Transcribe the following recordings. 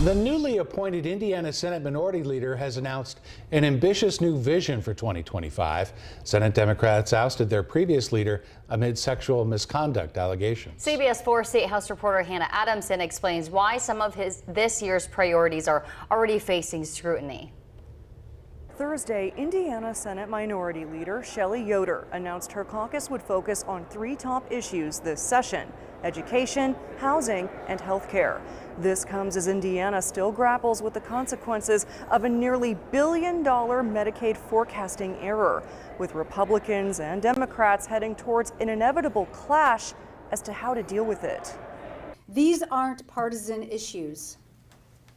The newly appointed Indiana Senate Minority Leader has announced an ambitious new vision for 2025. Senate Democrats ousted their previous leader amid sexual misconduct allegations. CBS 4 State House reporter Hannah Adamson explains why some of this year's priorities are already facing scrutiny. Thursday, Indiana Senate Minority Leader Shelley Yoder announced her caucus would focus on three top issues this session: education, housing, and health care. This comes as Indiana still grapples with the consequences of a nearly $1 billion Medicaid forecasting error, with Republicans and Democrats heading towards an inevitable clash as to how to deal with it. These aren't partisan issues.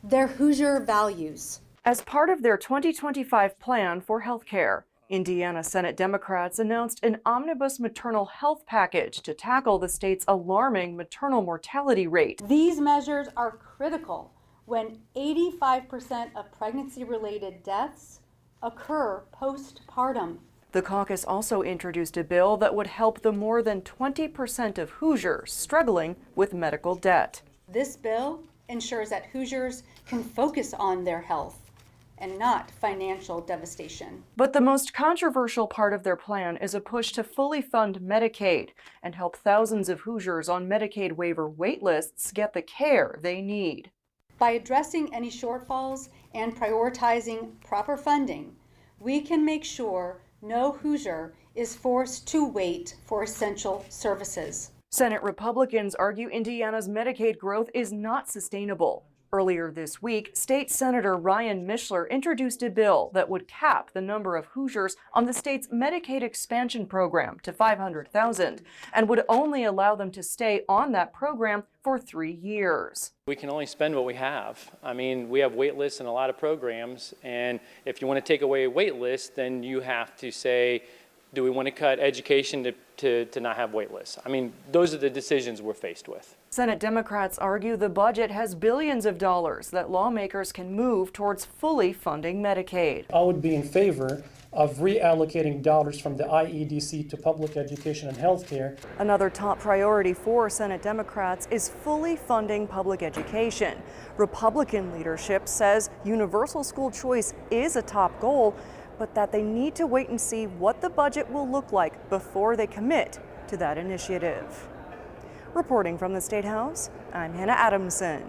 They're Hoosier values. As part of their 2025 plan for health care, Indiana Senate Democrats announced an omnibus maternal health package to tackle the state's alarming maternal mortality rate. These measures are critical when 85% of pregnancy-related deaths occur postpartum. The caucus also introduced a bill that would help the more than 20% of Hoosiers struggling with medical debt. This bill ensures that Hoosiers can focus on their health and not financial devastation. But the most controversial part of their plan is a push to fully fund Medicaid and help thousands of Hoosiers on Medicaid waiver wait lists get the care they need. By addressing any shortfalls and prioritizing proper funding, we can make sure no Hoosier is forced to wait for essential services. Senate Republicans argue Indiana's Medicaid growth is not sustainable. Earlier this week, State Senator Ryan Mishler introduced a bill that would cap the number of Hoosiers on the state's Medicaid expansion program to 500,000 and would only allow them to stay on that program for 3 years. We can only spend what we have. I mean, we have wait lists in a lot of programs, and if you want to take away a wait list, then you have to say, do we want to cut education to not have wait lists? I mean, those are the decisions we're faced with. Senate Democrats argue the budget has billions of dollars that lawmakers can move towards fully funding Medicaid. I would be in favor of reallocating dollars from the IEDC to public education and health care. Another top priority for Senate Democrats is fully funding public education. Republican leadership says universal school choice is a top goal, but that they need to wait and see what the budget will look like before they commit to that initiative. Reporting from the State House, I'm Hannah Adamson.